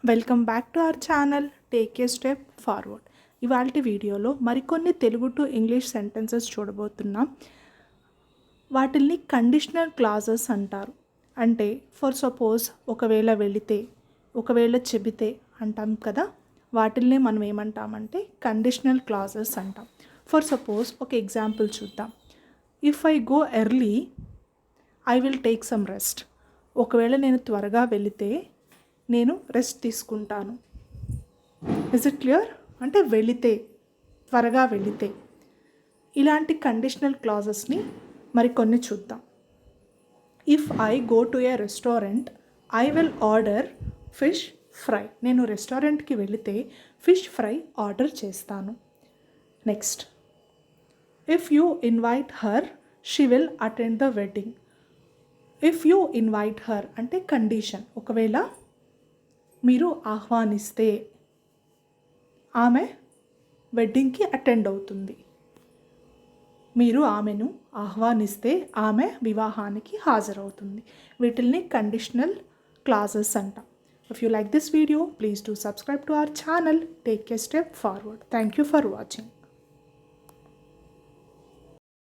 Welcome back to our channel take a step forward. ఇవాల్టి వీడియోలో మరికొన్ని తెలుగు టు ఇంగ్లీష్ సెంటెన్సెస్ చూడబోతున్నాం. వాటిల్ని కండిషనల్ క్లాజెస్ అంటారు. అంటే ఫర్ సపోజ్ ఒకవేళ వెళితే, ఒకవేళ చెబితే అంటాం కదా, వాటిల్ని మనం ఏమంటామంటే కండిషనల్ క్లాజెస్ అంటాం. ఫర్ సపోజ్ ఒక ఎగ్జాంపుల్ చూద్దాం. If I go early I will take some rest. ఒకవేళ నేను త్వరగా వెళితే నేను రెస్ట్ తీసుకుంటాను. Is it clear? అంటే వెళితే, త్వరగా వెళితే. ఇలాంటి కండిషనల్ క్లాజెస్ని మరికొన్ని చూద్దాం. If I go to A restaurant I will order fish fry. నేను రెస్టారెంట్కి వెళితే ఫిష్ ఫ్రై ఆర్డర్ చేస్తాను. Next, if you invite her she will attend the wedding. If you invite her అంటే కండిషన్. ఒకవేళ మీరు ఆహ్వానిస్తే ఆమె వెడ్డింగ్కి అటెండ్ అవుతుంది. మీరు ఆమెను ఆహ్వానిస్తే ఆమె వివాహానికి హాజరవుతుంది. వీటిల్ని కండిషనల్ క్లాజెస్ అంటాం. If you like this video please do subscribe to our channel take a step forward. Thank you for watching.